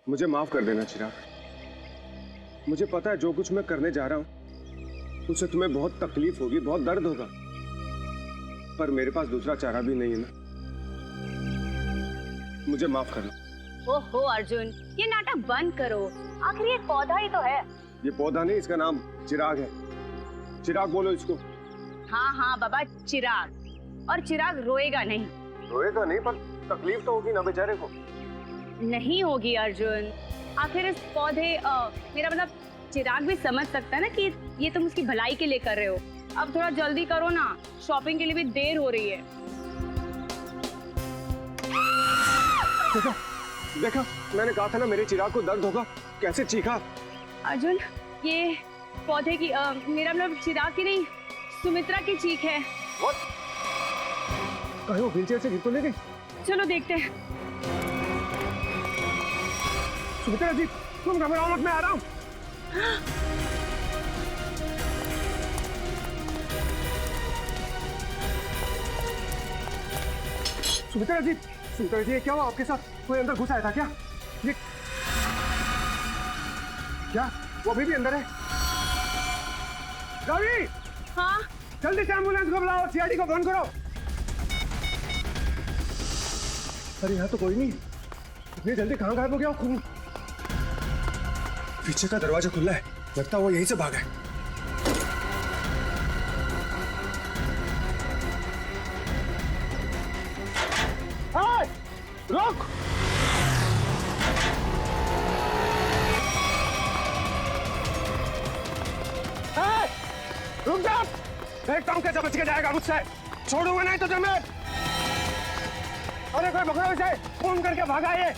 मुझे माफ कर देना चिराग। मुझे पता है जो कुछ मैं करने जा रहा हूँ उससे तुम्हें बहुत तकलीफ होगी, बहुत दर्द होगा, पर मेरे पास दूसरा चारा भी नहीं है ना। मुझे माफ करना। ओहो अर्जुन, ये नाटक बंद करो। आखिर ये पौधा ही तो है। ये पौधा नहीं, इसका नाम चिराग है। चिराग बोलो इसको। हाँ हाँ बाबा, चिराग। और चिराग रोएगा नहीं। रोएगा नहीं, पर तकलीफ तो होगी ना बेचारे को। नहीं होगी अर्जुन। आखिर इस पौधे मेरा मतलब चिराग भी समझ सकता है ना कि ये तुम उसकी भलाई के लिए कर रहे हो। अब थोड़ा जल्दी करो ना, शॉपिंग के लिए भी देर हो रही है। देखा देखा, मैंने कहा था ना मेरे चिराग को दर्द होगा। कैसे चीखा। अर्जुन, ये पौधे की मेरा मतलब चिराग की नहीं, सुमित्रा की चीख है। कहीं वो व्हीलचेयर से गिर तो नहीं गई? चलो देखते हैं। सुमित्रा जी, तुम घबराओ मत, मैं आ रहा हूँ। सुमित्रा जी, सुमित्रा जी, क्या हुआ आपके साथ? कोई अंदर घुस आया था क्या? ये क्या? वो अभी भी अंदर है? रवि! हाँ? जल्दी से एम्बुलेंस को बुलाओ, सीआईडी को फोन करो। अरे यहाँ तो कोई नहीं। इतनी जल्दी कहाँ गायब हो गया? खून पीछे का दरवाजा खुला है, लगता है वो यहीं से भागा है। रुक! रुक जा! देखता हूँ कैसे बच के जाएगा मुझसे। छोड़ूंगा नहीं तुझे मैं। अरे कोई पकड़ो इसे, फोन करके भागा ये।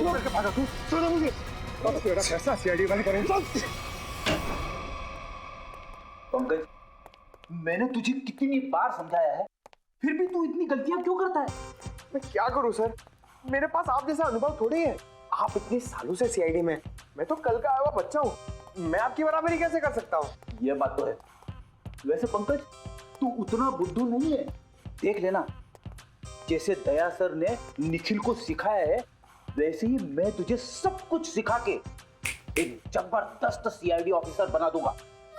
करके भागा तू। छोड़ो मुझे। तेरा फैसला सीआईडी वाले करेंगे। पंकज, मैंने तुझे कितनी बार समझाया है, फिर भी तू इतनी गलतियां क्यों करता है? मैं क्या करूं सर, मेरे पास आप जैसा अनुभव थोड़ी है। आप इतने सालों से सीआईडी में, मैं तो कल का आया हुआ बच्चा हूँ। मैं आपकी बराबरी कैसे कर सकता हूँ? यह बात तो है। वैसे पंकज, तू उतना बुद्धू नहीं है। देख लेना, जैसे दया सर ने निखिल को सिखाया है, वैसे ही मैं तुझे सब कुछ सिखा के एक जबरदस्त सीआईडी ऑफिसर बना दूंगा।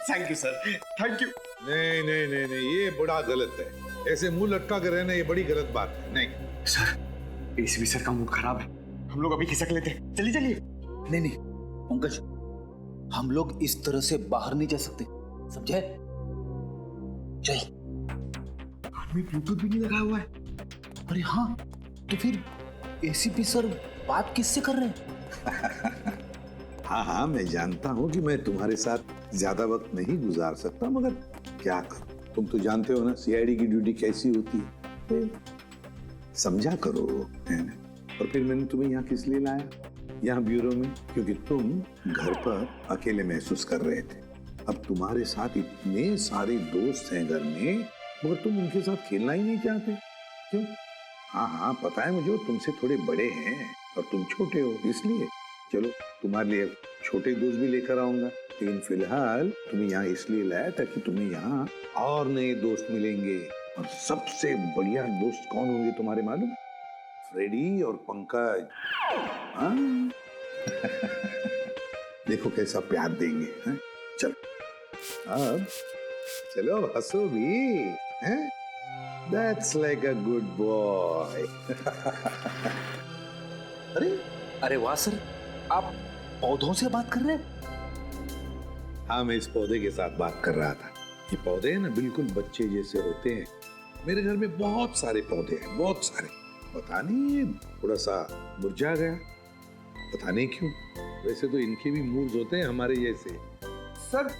Thank you sir, thank you. नहीं नहीं नहीं नहीं, ये बड़ा गलत है। ऐसे मुंह लटका कर रहना ये बड़ी गलत बात है। नहीं सर, एसीपी सर का मूड खराब है, हम लोग अभी खिसक लेते हैं। चलिए चलिए। नहीं नहीं पंकज, हम लोग इस तरह से बाहर नहीं जा सकते, समझे? चल। आदमी ब्लूटूथ भी नहीं लगाया हुआ है। अरे हाँ, तो फिर एसीपी सर बात किससे कर रहे हैं? हाँ हाँ, मैं जानता हूँ कि मैं तुम्हारे साथ ज्यादा वक्त नहीं गुजार सकता, मगर क्या करूं, तुम तो जानते हो ना सीआईडी की ड्यूटी कैसी होती है। समझा करो, है ना? और फिर मैंने तुम्हें यहाँ किस लिए लाया, यहाँ ब्यूरो में, क्योंकि तुम घर पर अकेले महसूस कर रहे थे। अब तुम्हारे साथ इतने सारे दोस्त हैं घर में, मगर तुम उनके साथ खेलना ही नहीं चाहते। क्यों? हाँ हाँ पता है मुझे, तुमसे थोड़े बड़े हैं और तुम छोटे हो, इसलिए। चलो तुम्हारे लिए छोटे दोस्त भी लेकर आऊंगा, लेकिन फिलहाल तुम्हें यहाँ इसलिए लाया ताकि तुम्हें यहाँ और नए दोस्त मिलेंगे। और सबसे बढ़िया दोस्त कौन होंगे तुम्हारे मालूम? फ्रेडी और पंकज। हाँ? देखो कैसा प्यार देंगे। हैं? चलो अब चलो, हंसो भी हैं? That's like a good boy. अरे वाह सर, आप पौधों से बात कर रहे हैं? हाँ, मैं इस पौधे के साथ बात कर रहा था। ये पौधे हैं ना, बिल्कुल बच्चे जैसे होते हैं। मेरे घर में बहुत सारे पौधे हैं, बहुत सारे। पता नहीं ये थोड़ा सा मुरझा गया, पता नहीं क्यों। वैसे तो इनके भी मूड्स होते हैं हमारे जैसे। सर,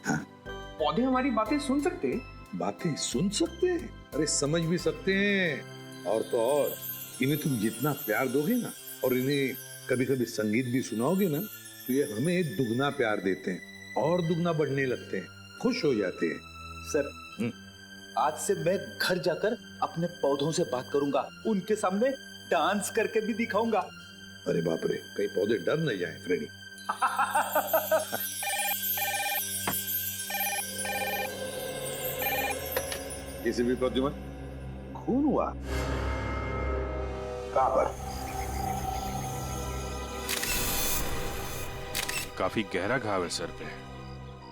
हाँ? पौधे हमारी बातें सुन सकते हैं? बातें सुन सकते हैं? अरे समझ भी सकते हैं। और तो और, इन्हें तुम जितना प्यार दोगे ना, और इन्हें कभी कभी संगीत भी सुनाओगे ना, तो ये हमें दुगना प्यार देते हैं और दुगना बढ़ने लगते हैं, खुश हो जाते हैं। सर, आज से मैं घर जाकर अपने पौधों से बात करूंगा, उनके सामने डांस करके भी दिखाऊंगा। अरे बाप रे, कहीं पौधे डर न जाएं फ्रेडी। किसी भी प्रद्युमन, खून हुआ। कहां पर? काफी गहरा घाव है सर पे।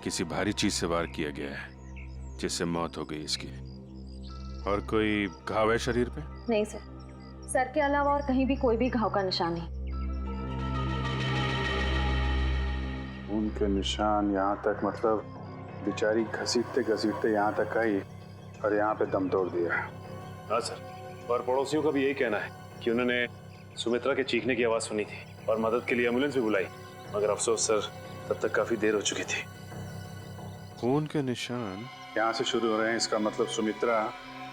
किसी भारी चीज से वार किया गया है जिससे मौत हो गई इसकी। और कोई घाव है शरीर पे? नहीं सर, सर के अलावा और कहीं भी कोई भी घाव का निशान नहीं। उनके निशान यहाँ तक, मतलब बेचारी घसीटते घसीटते यहाँ तक आई और यहाँ पे दम तोड़ दिया। हाँ सर, और पड़ोसियों का भी यही कहना है कि उन्होंने सुमित्रा के चीखने की आवाज़ सुनी थी और मदद के लिए एम्बुलेंस भी बुलाई, मगर अफसोस सर तब तक काफ़ी देर हो चुकी थी। खून के निशान यहाँ से शुरू हो रहे हैं, इसका मतलब सुमित्रा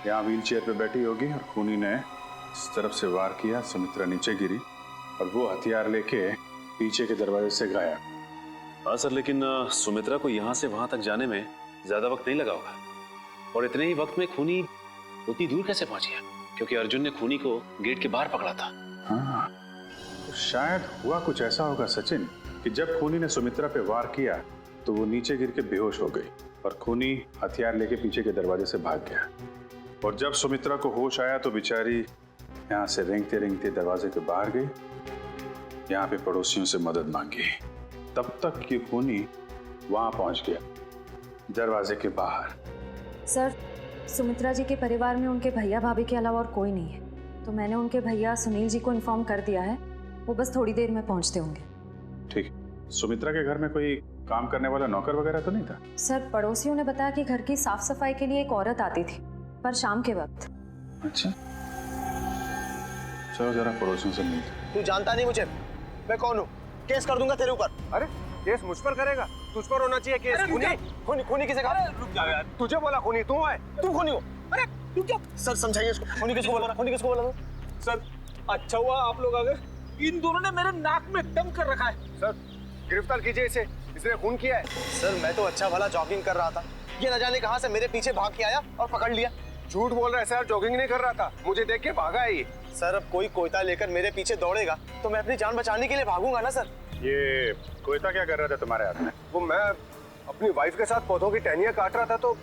यहाँ व्हील चेयर पे बैठी होगी और खूनी ने इस तरफ से वार किया, सुमित्रा नीचे गिरी और वो हथियार लेके पीछे के दरवाजे से गायब। हाँ सर, लेकिन सुमित्रा को यहाँ से वहाँ तक जाने में ज़्यादा वक्त नहीं लगा होगा, और इतने ही वक्त में खूनी उतनी दूर कैसे पहुँच गया? क्योंकि अर्जुन ने खूनी को गेट के बाहर पकड़ा था। हाँ, तो शायद हुआ कुछ ऐसा होगा सचिन कि जब खूनी ने सुमित्रा पे वार किया तो वो नीचे गिर के बेहोश हो गई और खूनी हथियार लेके पीछे के दरवाजे से भाग गया। और जब सुमित्रा को होश आया तो बेचारी यहाँ से रेंगते रेंगते दरवाजे के बाहर गई, यहाँ पे पड़ोसियों से मदद मांगी। तब तक ये खूनी वहां पहुंच गया, दरवाजे के बाहर। सर, सुमित्रा जी के परिवार में उनके भैया भाभी के अलावा और कोई नहीं है, तो मैंने उनके भैया सुनील जी को इन्फॉर्म कर दिया है, वो बस थोड़ी देर में पहुंचते होंगे। ठीक। सुमित्रा के घर में कोई काम करने वाला नौकर वगैरह तो नहीं था? सर, पड़ोसियों ने बताया कि घर की साफ सफाई के लिए एक औरत आती थी, पर शाम के वक्त। अच्छा, चलो जरा पड़ोसियों से मिलते। तू जानता नहीं मुझे, मैं कौन हूँ? केस कर दूंगा तेरे ऊपर। अरे केस मुझ पर करेगा? तुझ पर होना चाहिए केस। खूनी खूनी किसे कहा? रुक जा यार, तुझे बोला खूनी तू है। तू खूनी हो? अरे तू क्या? सर समझाइए इसको। खूनी किसको बोला? खूनी किसको बोला? सर, अच्छा हुआ आप लोग आ गए। इन दोनों ने मेरे नाक में दम कर रखा है। सर गिरफ्तार कीजिए इसे, इसने खून किया है। सर मैं तो अच्छा भला जॉगिंग कर रहा था, ये न जाने कहां से मेरे पीछे भाग के आया और पकड़ लिया। झूठ बोल रहा है सर, जॉगिंग नहीं कर रहा था, मुझे देख के भागा है ये। सर अब कोई कोयता लेकर मेरे पीछे दौड़ेगा तो मैं अपनी जान बचाने के लिए भागूंगा ना सर। ये कोयता क्या कर रहा था तुम्हारे हाथ में? वो मैं अपनी वाइफ के साथ पौधों की टहनियां काट रहा था तो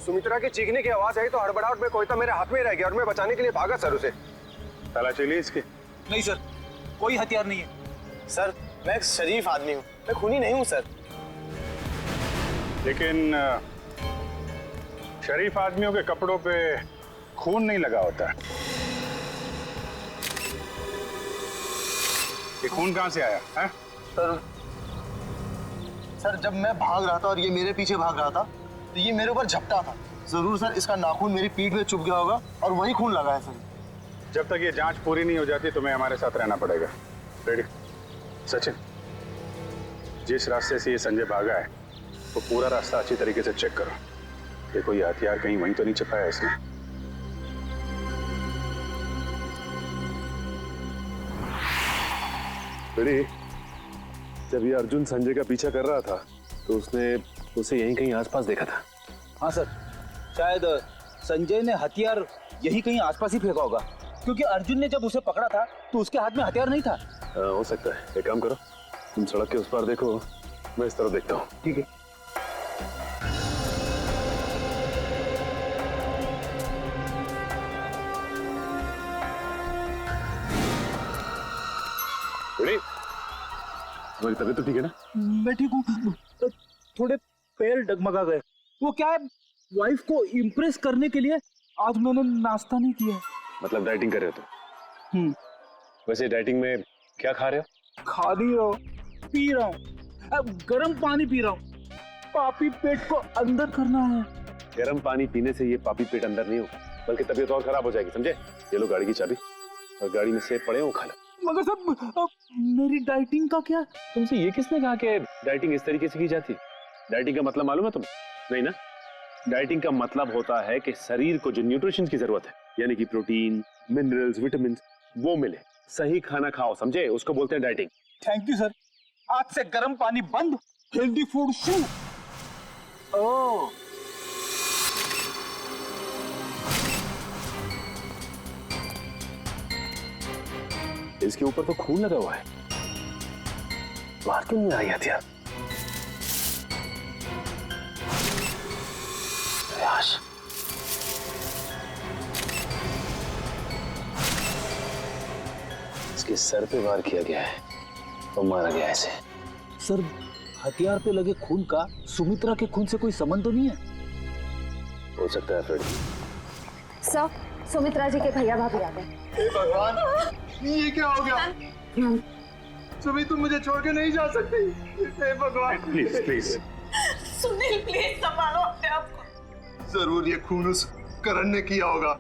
सुमित्रा की चीखने की आवाज आई तो हड़बड़ाहट में कोयता मेरे हाथ में रह गया और मैं बचाने के लिए भागा सर उसे। तलाशी ली इसकी? नहीं सर, कोई हथियार नहीं है। सर मैं एक शरीफ आदमी हूँ, मैं खूनी नहीं हूँ सर। लेकिन शरीफ आदमियों के कपड़ों पे खून नहीं लगा होता। ये खून कहाँ से आया है? सर जब मैं भाग रहा था और ये मेरे पीछे भाग रहा था तो ये मेरे ऊपर झपटा था। जरूर सर इसका नाखून मेरी पीठ में चुभ गया होगा और वही खून लगा है सर। जब तक ये जांच पूरी नहीं हो जाती तुम्हें हमारे साथ रहना पड़ेगा। रेडी? सचिन, जिस रास्ते से ये संजय भागा है वो पूरा रास्ता अच्छी तरीके से चेक करो। देखो ये हथियार कहीं वहीं तो नहीं छिपाया इसने। रेडी? जब ये अर्जुन संजय का पीछा कर रहा था तो उसने उसे यहीं कहीं आसपास देखा था। हाँ सर, शायद संजय ने हथियार यही कहीं आसपास ही फेंका होगा, क्योंकि अर्जुन ने जब उसे पकड़ा था तो उसके हाथ में हथियार नहीं था। हो सकता है। एक काम करो, तुम सड़क के उस पार देखो, मैं इस तरफ देखता हूँ। ठीक है। रेडी? तुम्हारी तबीयत तो ठीक है ना? मैं ठीक हूँ, थोड़े पैर डगमगा गए। वो क्या है, वाइफ को इम्प्रेस करने के लिए आज मैंने नाश्ता नहीं किया। मतलब डाइटिंग कर रहे हो तुम? वैसे डाइटिंग में क्या खा रहे हो? खा नहीं रहा हूँ, पी रहा हूँ। अब गर्म पानी पी रहा हूँ, पापी पेट को अंदर करना है। गर्म पानी पीने से ये पापी पेट अंदर नहीं हो बल्कि तबीयत और खराब हो जाएगी, समझे? ये लो गाड़ी की चाबी और गाड़ी में सेब पड़े हो, खा लो। मगर सब मेरी डाइटिंग का क्या? तुमसे ये किसने कहा कि डाइटिंग इस तरीके से की जाती? डाइटिंग का मतलब मालूम है तुम्हें? नहीं ना? डाइटिंग का मतलब होता है कि शरीर को जो न्यूट्रिशन की जरूरत है, यानी कि प्रोटीन, मिनरल्स, विटामिन, वो मिले। सही खाना खाओ, समझे? उसको बोलते हैं डाइटिंग। थैंक यू सर, आज से गर्म पानी बंद, हेल्दी फूड शुरू। ओह, इसके ऊपर तो खून लगा हुआ है, बाहर क्यों नहीं आई हथियार? उसके सर पे वार किया गया है और मारा गया है इसे। सर हथियार पे लगे खून का सुमित्रा के खून से कोई संबंध तो नहीं है? हो सकता है फ्रेडी। सर, सुमित्रा जी के भैया भाभी आ गए। हे भगवान, ये क्या हो गया? सुमी तुम मुझे छोड़ के नहीं जा सकती। हे भगवान, प्लीज प्लीज। सुनील प्लीज संभालो अपने आप को। जरूर ये खून उस करण ने किया होगा।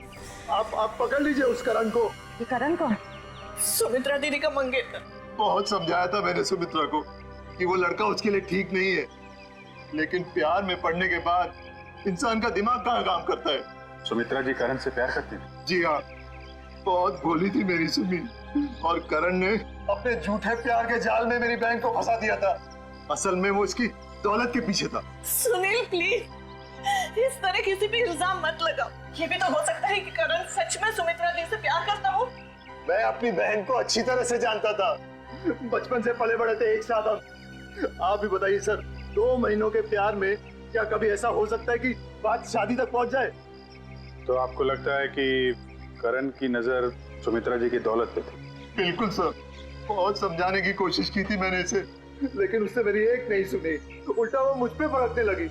आप पकड़ लीजिए उस करण को। ये करण कौन? सुमित्रा दीदी का मंगेतर। बहुत समझाया था मैंने सुमित्रा को कि वो लड़का उसके लिए ठीक नहीं है, लेकिन प्यार में पड़ने के बाद इंसान का दिमाग कहाँ काम करता है। सुमित्रा जी करण से प्यार करती थी? जी हाँ, बहुत भोली थी मेरी सुमी, और करण ने अपने झूठे प्यार के जाल में मेरी बहन को फंसा दिया था। असल में वो इसकी दौलत के पीछे था। सुनील प्लीज इस तरह किसी पे इल्जाम मत लगाओ। ये भी तो हो सकता है कि करण सच में सुमित्रा दी से प्यार करता हो। मैं अपनी बहन को अच्छी तरह से जानता था, बचपन से पले बड़े थे एक साथ हम। आप भी बताइए सर, 2 महीनों के प्यार में क्या कभी ऐसा हो सकता है कि बात शादी तक पहुंच जाए? तो आपको लगता है कि करण की नजर सुमित्रा जी की दौलत पे थी? बिल्कुल सर, बहुत समझाने की कोशिश की थी मैंने इसे, लेकिन उसने मेरी एक नहीं सुनी, तो उल्टा वो मुझ पे भड़कने लगी।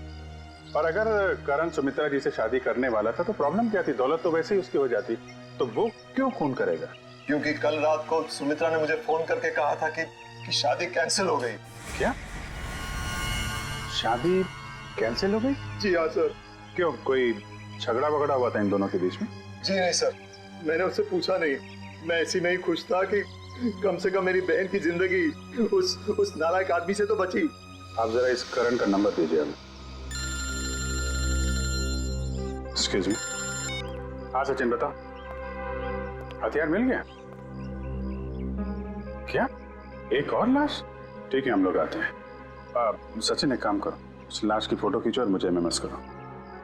और अगर करण सुमित्रा जी से शादी करने वाला था तो प्रॉब्लम क्या थी? दौलत तो वैसे ही उसकी हो जाती, तो वो क्यों खून करेगा? क्योंकि कल रात को सुमित्रा ने मुझे फोन करके कहा था कि शादी कैंसिल हो गई। क्या? शादी कैंसिल हो गई? जी हाँ सर। क्यों, कोई झगड़ा वगड़ा हुआ था इन दोनों के बीच में? जी नहीं सर, मैंने उससे पूछा नहीं। मैं इसी में ही खुश था कि कम से कम मेरी बहन की जिंदगी उस नालायक आदमी से तो बची। आप जरा इस करण का नंबर दीजिए हमें। Excuse me. हाँ सचिन बताओ, हथियार मिल गया? क्या, एक और लाश? ठीक है, हम लोग आते हैं। सचिन एक काम करो, उस लाश की फोटो खींचो और मुझे एमएमएस करो।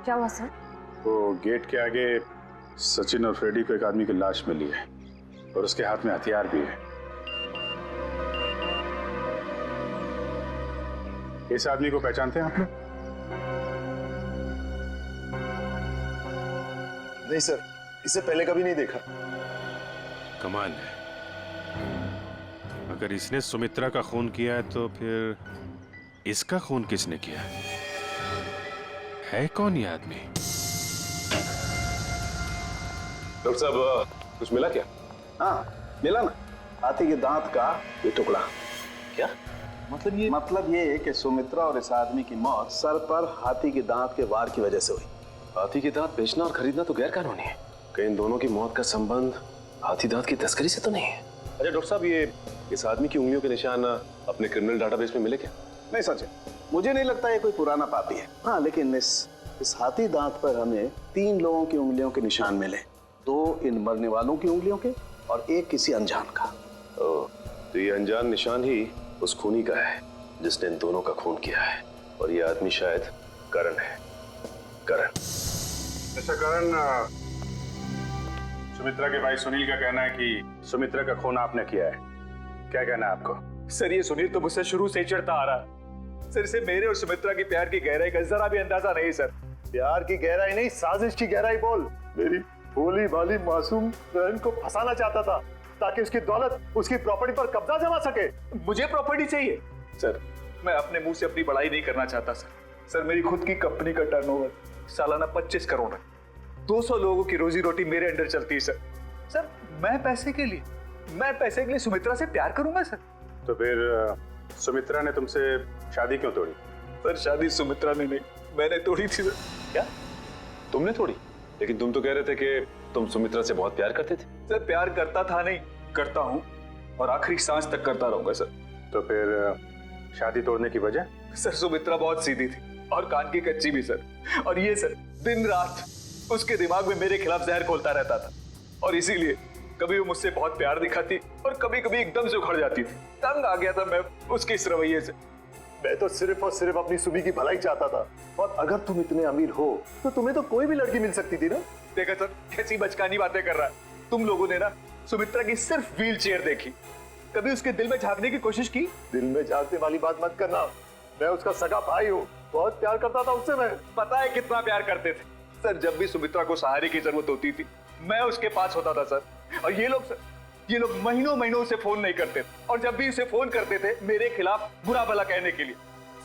क्या हुआ सर? वो गेट के आगे सचिन और फ्रेडी को एक आदमी की लाश मिली है और उसके हाथ में हथियार भी है। इस आदमी को पहचानते हैं आप लोग? नहीं सर, इसे पहले कभी नहीं देखा। कमाल है, अगर इसने सुमित्रा का खून किया है तो फिर इसका खून किसने किया है कौन ये आदमी? डॉक्टर साहब कुछ मिला क्या? हाँ मिला ना, हाथी के दांत का ये टुकड़ा। क्या मतलब ये है कि सुमित्रा और इस आदमी की मौत सर पर हाथी के दांत के वार की वजह से हुई। हाथी के दांत बेचना और खरीदना तो गैर कानूनी है। कहीं इन दोनों की मौत का संबंध हाथी दांत की तस्करी से तो नहीं है? अच्छा डॉक्टर साहब, ये इस आदमी की उंगलियों के निशान अपने क्रिमिनल डाटाबेस में मिले क्या? नहीं सच है, मुझे नहीं लगता ये कोई पुराना पापी है। हाँ लेकिन इस हाथी दांत पर हमें 3 लोगों की उंगलियों के निशान मिले, 2 इन मरने वालों की उंगलियों के और 1 किसी अनजान का। तो ये अनजान निशान ही उस खूनी का है जिसने इन दोनों का खून किया है, और ये आदमी शायद करण है। करण। अच्छा करण, सुमित्रा के भाई सुनील का कहना है कि सुमित्रा का खून आपने किया है, क्या कहना है आपको? सर ये सुनील तो मुझसे शुरू से ही चढ़ता आ रहा है। सर इसे मेरे और सुमित्रा की प्यार की गहराई का जरा भी अंदाजा नहीं सर। प्यार की गहराई नहीं, साजिश की गहराई बोल। मेरी भोली भाली मासूम बहन को फंसाना चाहता था ताकि उसकी दौलत, उसकी प्रॉपर्टी पर कब्जा जमा सके। मुझे प्रॉपर्टी चाहिए सर, मैं अपने मुंह से अपनी बड़ाई नहीं करना चाहता सर। सर मेरी खुद की कंपनी का टर्नओवर सालाना 25 करोड़ है। 200 लोगों की रोजी रोटी मेरे अंडर चलती है सर। सर मैं पैसे के लिए सुमित्रा से प्यार करूंगा सर? तो फिर सुमित्रा ने तुमसे शादी क्यों तोड़ी? सर शादी सुमित्रा ने नहीं, मैंने तोड़ी थी सर। क्या तुमने तोड़ी? लेकिन तुम तो कह रहे थे कि तुम सुमित्रा से बहुत प्यार करते थे। सर प्यार करता था नहीं, करता हूँ और आखिरी सांस तक करता रहूंगा सर। तो फिर शादी तोड़ने की वजह? सर सुमित्रा बहुत सीधी थी और कान की कच्ची भी सर। और ये सर दिन रात उसके दिमाग में मेरे खिलाफ जहर घोलता रहता था, और इसीलिए कभी वो मुझसे बहुत प्यार दिखाती और कभी कभी एकदम से उखड़ जाती थी। तंग आ गया था मैं उसके इस रवैये से। मैं तो सिर्फ और सिर्फ अपनी सुमी की भलाई चाहता था, और अगर तुम इतने अमीर हो तो तुम्हें तो कोई भी लड़की मिल सकती थी ना। देखा सर कैसी बचकानी बातें कर रहा है। तुम लोगों ने ना सुमित्रा की सिर्फ व्हील चेयर देखी, कभी उसके दिल में झांकने की कोशिश की? दिल में झांकने वाली बात मत करना, मैं उसका सगा भाई हूँ, बहुत प्यार करता था उससे। मैं पता है कितना प्यार करते थे सर। जब भी सुमित्रा को सहारे की जरूरत होती थी मैं उसके पास होता था सर। और ये लोग सर, ये लोग महीनों महीनों से फोन नहीं करते और जब भी उसे फोन करते थे मेरे खिलाफ बुरा भला कहने के लिए।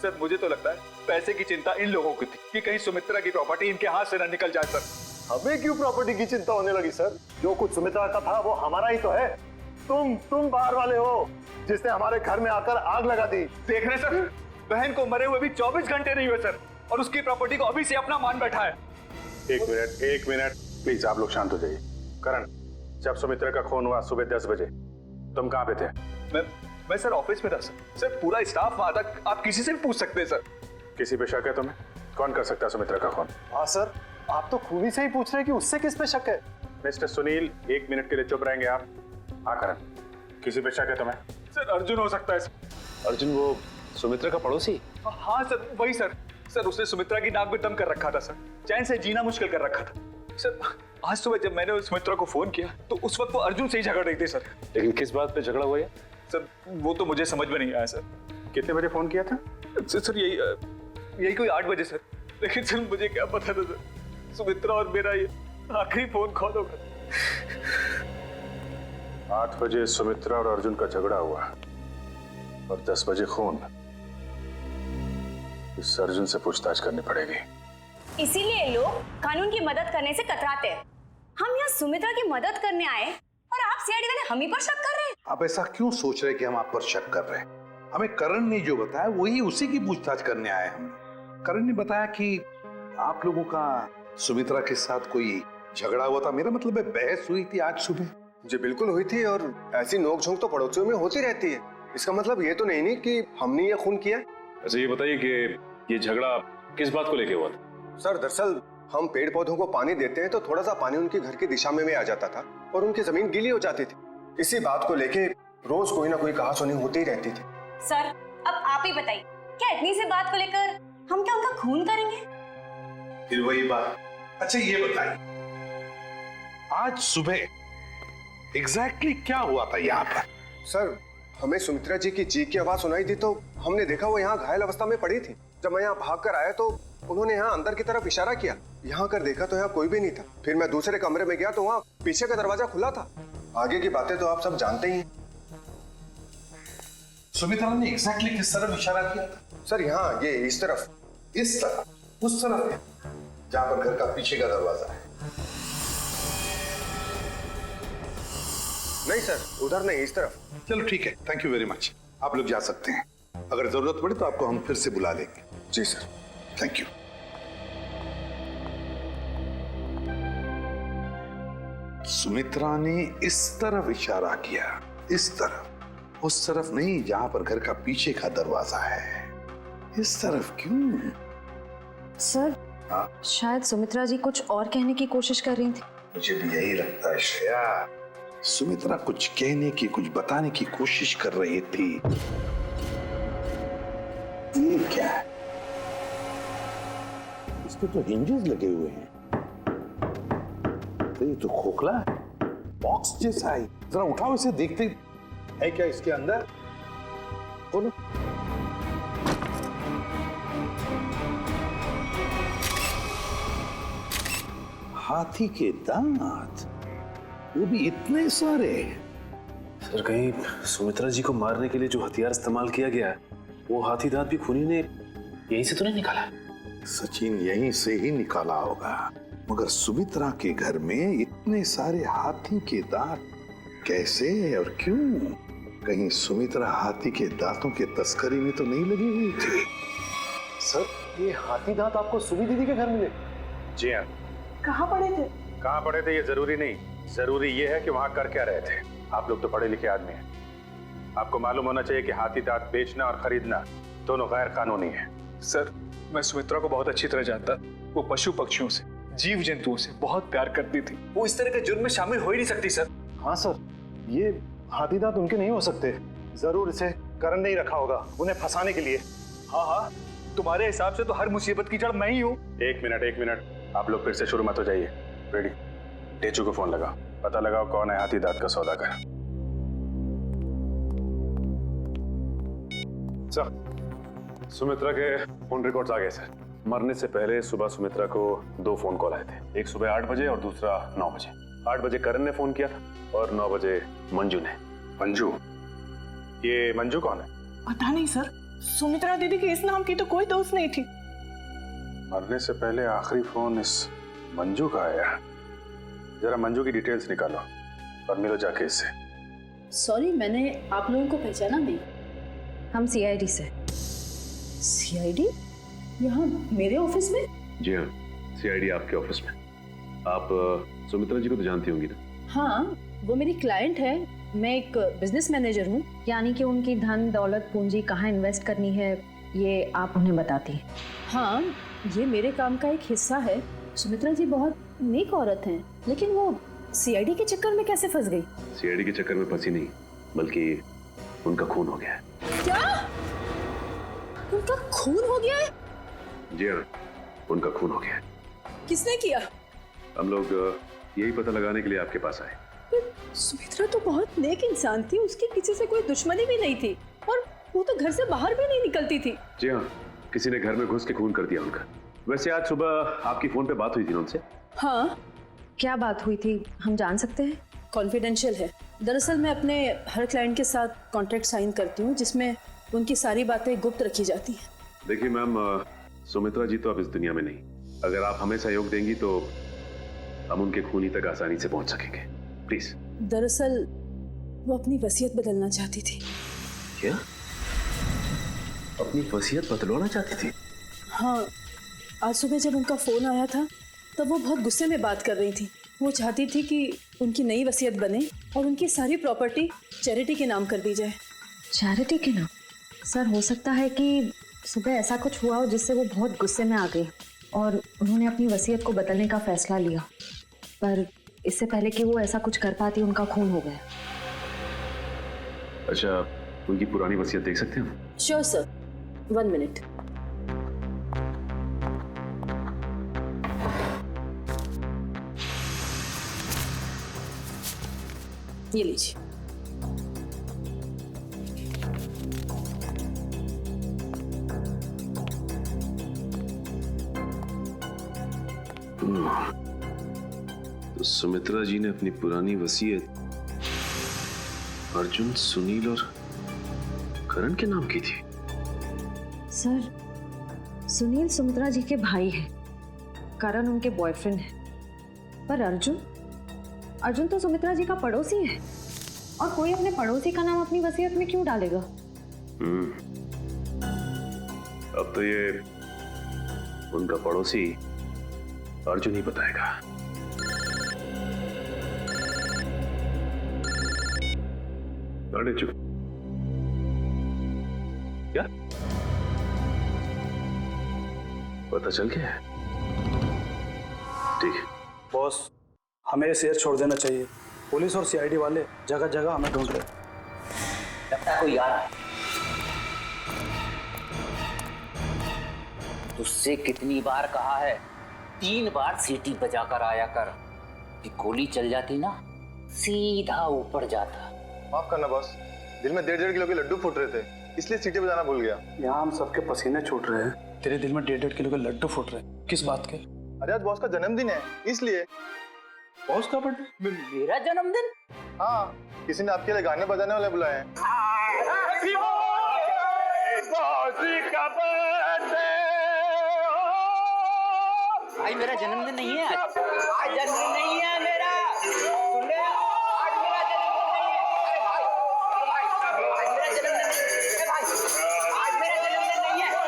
सर मुझे तो लगता है पैसे की चिंता इन लोगों की थी कि कहीं सुमित्रा की प्रॉपर्टी इनके हाथ से ना निकल जाए। सर हमें क्यों प्रॉपर्टी की चिंता होने लगी सर? जो कुछ सुमित्रा का था वो हमारा ही तो है। तुम बाहर वाले हो जिसने हमारे घर में आकर आग लगा दी। देख रहे सर, बहन को मरे हुए भी 24 घंटे नहीं हुए सर, और उसकी प्रॉपर्टी को अभी से अपना मान बैठा है। एक मिनट प्लीज, आप लोग शांत हो जाइए। करण, जब सुमित्रा का खून हुआ सुबह 10 बजे तुम कहाँ पे थे? मैं सर ऑफिस में था सर। सर पूरा स्टाफ वहां था, आप किसी से भी पूछ सकते हैं सर। किसी पे शक है तुम्हें? कौन कर सकता है सुमित्रा का खून? हाँ सर, आप तो खूनी से ही पूछ रहे हैं कि उससे किस पे शक है। मिस्टर सुनील, 1 मिनट के लिए चुप रहेंगे आप? हाँ करण, किसी पे शक है तुम्हें? सर अर्जुन हो सकता है सर। अर्जुन वो सुमित्रा का पड़ोसी? हाँ सर वही सर। सर उसने सुमित्रा की नाक में दम कर रखा था सर, चैन से जीना मुश्किल कर रखा था सर। आज सुबह जब मैंने उस सुमित्रा को फोन किया तो उस वक्त वो अर्जुन से ही झगड़ रही थी सर। लेकिन किस बात पे झगड़ा हुआ है? सर वो तो मुझे समझ में नहीं आया सर। कितने बजे फोन किया था? सर यही कोई 8 बजे सर। लेकिन सर मुझे क्या पता था सर, सुमित्रा और मेरा ये आखिरी फोन कॉल होगा। 8 बजे सुमित्रा और अर्जुन का झगड़ा हुआ और 10 बजे खून। इस अर्जुन से पूछताछ करनी पड़ेगी। इसीलिए लोग कानून की मदद करने से कतराते हैं। हम यहाँ सुमित्रा की मदद करने आए और आप सीआईडी वाले हम ही पर शक कर रहे हैं। आप ऐसा क्यों सोच रहे हैं कि हम आप पर शक कर रहे हैं? हमें करण ने जो बताया वही उसी की पूछताछ करने आए हम। करण ने बताया कि आप लोगों का सुमित्रा के साथ कोई झगड़ा हुआ था। मेरा मतलब है बहस हुई थी आज सुबह। जी बिल्कुल हुई थी, और ऐसी नोकझोंक तो पड़ोसियों में होती रहती है। इसका मतलब ये तो नहीं कि हमने ये खून किया। अच्छा ये बताइए कि ये झगड़ा किस बात को लेके हुआ था? सर दरअसल हम पेड़ पौधों को पानी देते हैं तो थोड़ा सा पानी उनके घर की दिशा में आ जाता था और उनकी जमीन गीली हो जाती थी। इसी बात को लेके रोज कोई ना कोई कहासुनी होती ही रहती थी। सर अब आप ही बताइए, क्या इतनी सी बात को लेकर हम क्या उनका खून करेंगे? फिर वही बात। अच्छा ये बताइए, आज सुबह एग्जैक्टली क्या हुआ था यहाँ पर? सर हमें सुमित्रा जी की चीख की आवाज सुनाई दी तो हमने देखा वो यहाँ घायल अवस्था में पड़ी थी। जब मैं यहाँ भाग कर आया तो उन्होंने यहाँ अंदर की तरफ इशारा किया। यहाँ कर देखा तो यहाँ कोई भी नहीं था। फिर मैं दूसरे कमरे में गया तो वहाँ पीछे का दरवाजा खुला था। आगे की बातें तो आप सब जानते ही हैं। सुमित्रा ने एग्जैक्टली किस तरफ इशारा किया था? सर यहाँ ये इस तरफ। इस तरफ? उस तरफ है जहां पर घर का पीछे का दरवाजा है? नहीं सर, उधर नहीं, इस तरफ। चलो ठीक है, थैंक यू वेरी मच। आप लोग जा सकते हैं। अगर जरूरत पड़े तो आपको हम फिर से बुला लेंगे। जी सर। Thank you. सुमित्रा ने इस तरफ इशारा किया, इस तरफ, उस तरफ नहीं जहां पर घर का पीछे का दरवाजा है। इस तरफ क्यों? सर शायद सुमित्रा जी कुछ और कहने की कोशिश कर रही थी। मुझे भी यही लगता है श्रेया। सुमित्रा कुछ कहने की, कुछ बताने की कोशिश कर रही थी। ये क्या है? इस पे तो हिंजेस लगे हुए हैं। तो ये तो खोखला है, बॉक्स जैसा है। जरा उठाओ इसे, देखते है क्या इसके अंदर। बोलो। हाथी के दांत, वो भी इतने सारे। सर कहीं सुमित्रा जी को मारने के लिए जो हथियार इस्तेमाल किया गया है वो हाथी दांत भी खूनी ने यहीं से तो नहीं निकाला? सचिन यहीं से ही निकाला होगा, मगर सुमित्रा के घर में इतने सारे हाथी के दांत कैसे और क्यों? कहीं सुमित्रा हाथी के दांतों के तस्करी में तो नहीं लगी हुई थी? सर ये हाथी दांत आपको सुमी दीदी के घर मिले? जी हाँ। कहाँ पड़े थे? कहाँ पड़े थे ये जरूरी नहीं, जरूरी ये है कि वहां कर क्या रहे थे। आप लोग तो पढ़े लिखे आदमी हैं, आपको मालूम होना चाहिए कि हाथी दांत बेचना और खरीदना दोनों गैर कानूनी है। सर मैं सुमित्रा को बहुत अच्छी तरह जानता। वो पशु पक्षियों से, जीव जंतुओं से बहुत प्यार करती थी। वो इस तरह के जुर्म में शामिल हो ही नहीं सकती सर। हाँ सर, ये हाथी दांत उनके नहीं हो सकते। जरूर इसे करण ने ही रखा होगा उन्हें फंसाने के लिए। हाँ हाँ, तुम्हारे हिसाब से तो हर मुसीबत की जड़ मैं ही हूँ। एक मिनट, आप लोग फिर से शुरू मत हो जाइए। रेडी, टेचू को फोन लगाओ, पता लगाओ कौन है हाथी दांत का सौदागर। सर सुमित्रा के फोन रिकॉर्ड्स आ गए सर। मरने से पहले सुबह सुमित्रा को 2 फोन कॉल आए थे, एक सुबह 8 बजे और दूसरा 9 बजे। 8 बजे करण ने फोन किया था और 9 बजे मंजू ने। मंजू? ये मंजू कौन है? पता नहीं सर, सुमित्रा दीदी के इस नाम की तो कोई दोस्त नहीं थी। मरने से पहले आखिरी फोन इस मंजू का आया। जरा मंजू की डिटेल्स निकालो और मिलो जाके इससे। सॉरी, मैंने आप लोगों को पहचाना नहीं। हम सीआईडी से। सीआईडी? यहाँ मेरे ऑफिस में? जी हाँ, सीआईडी आपके ऑफिस में। आप सुमित्रा जी को तो जानती होंगी ना? हाँ, वो मेरी क्लाइंट है। मैं एक बिजनेस मैनेजर हूँ। यानी कि उनकी धन दौलत पूंजी कहाँ इन्वेस्ट करनी है ये आप उन्हें बताती हैं? हाँ, ये मेरे काम का एक हिस्सा है। सुमित्रा जी बहुत नेक औरत हैं, लेकिन वो सीआईडी के चक्कर में कैसे फंस गई? सीआईडी के चक्कर में फंसी नहीं, बल्कि उनका खून हो गया है। क्या? उनका खून हो गया है? जी हाँ, उनका खून हो गया है। किसने किया? हम लोग यही पता लगाने के लिए आपके पास आए। सुमित्रा तो बहुत नेक इंसान थी, उसकी किसी से कोई दुश्मनी भी नहीं थी और वो तो घर से बाहर भी नहीं निकलती थी। जी हाँ, किसी ने घर में घुस के खून कर दिया उनका। वैसे आज सुबह आपकी फोन पे बात हुई थी ना उनसे? हाँ। क्या बात हुई थी, हम जान सकते हैं? कॉन्फिडेंशियल है। दरअसल मैं अपने हर क्लाइंट के साथ कॉन्ट्रैक्ट साइन करती हूँ जिसमें उनकी सारी बातें गुप्त रखी जाती हैं। देखिए मैम, सुमित्रा जी तो अब इस दुनिया में नहीं। अगर आप हमें सहयोग देंगी तो हम उनके खूनी तक आसानी से पहुंच सकेंगे। प्लीज। दरअसल वो अपनी वसीयत बदलना चाहती थी। क्या? अपनी वसीयत बदलवाना चाहती थी? हाँ, आज सुबह जब उनका फोन आया था तब वो बहुत गुस्से में बात कर रही थी। वो चाहती थी कि उनकी नई वसीयत बने और उनकी सारी प्रॉपर्टी चैरिटी के नाम कर दी जाए। चैरिटी के नाम? सर, हो सकता है कि सुबह ऐसा कुछ हुआ हो जिससे वो बहुत गुस्से में आ गई और उन्होंने अपनी वसीयत को बदलने का फैसला लिया, पर इससे पहले कि वो ऐसा कुछ कर पाती उनका खून हो गया। अच्छा, उनकी पुरानी वसीयत देख सकते हैं हम? Sure sir, 1 minute. ये लीजिए। तो सुमित्रा जी ने अपनी पुरानी वसीयत अर्जुन, सुनील और करण के नाम की थी। सर, सुनील सुमित्रा जी के भाई हैं, करण उनके बॉयफ्रेंड है, पर अर्जुन तो सुमित्रा जी का पड़ोसी है और कोई अपने पड़ोसी का नाम अपनी वसीयत में क्यों डालेगा? अब तो ये उनका पड़ोसी अर्जुन ही बताएगा। अरे चुप। क्या पता चल गया है? ठीक है बॉस, हमें ये शहर छोड़ देना चाहिए। पुलिस और सीआईडी वाले जगह जगह हमें ढूंढ रहे। लगता है कोई आ रहा है। तुझसे कितनी बार कहा है, 3 बार सीटी बजाकर आया कर। कि गोली चल जाती ना, सीधा ऊपर जाता। माफ करना बॉस, दिल में 1.5 किलो के लड्डू फूट रहे थे, इसलिए सीटी बजाना भूल गया। यहाँ हम सबके पसीने छूट रहे हैं, तेरे दिल में 1.5 किलो के लड्डू फूट रहे हैं। किस बात के? अरे आज बॉस का जन्मदिन है, इसलिए। बॉस का बर्थडे? मेरा जन्मदिन? हाँ, किसी ने आपके लिए गाने बजाने वाले बुलाए हैं। भाई मेरा जन्मदिन नहीं है आज जन्मदिन नहीं है मेरा। सुन ले, आज मेरा जन्मदिन नहीं है। भाई, आज मेरा जन्मदिन नहीं है भाई।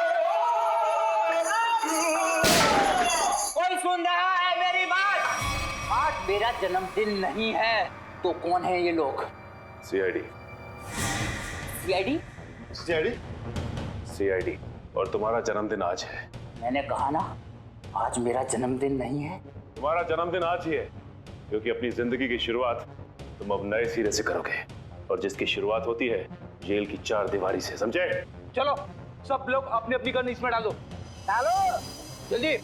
कोई सुन रहा है मेरी बात? आज मेरा जन्मदिन नहीं है। तो कौन है ये लोग? सीआईडी। सीआईडी? सीआईडी? सीआईडी। और तुम्हारा जन्मदिन आज है। मैंने कहा ना, आज मेरा जन्मदिन नहीं है। तुम्हारा जन्मदिन आज ही है, क्योंकि अपनी जिंदगी की शुरुआत तुम अब नए सिरे से करोगे, और जिसकी शुरुआत होती है जेल की 4 दीवारी से, समझे? चलो सब लोग अपनी अपनी गन इसमें डालो। डालो जल्दी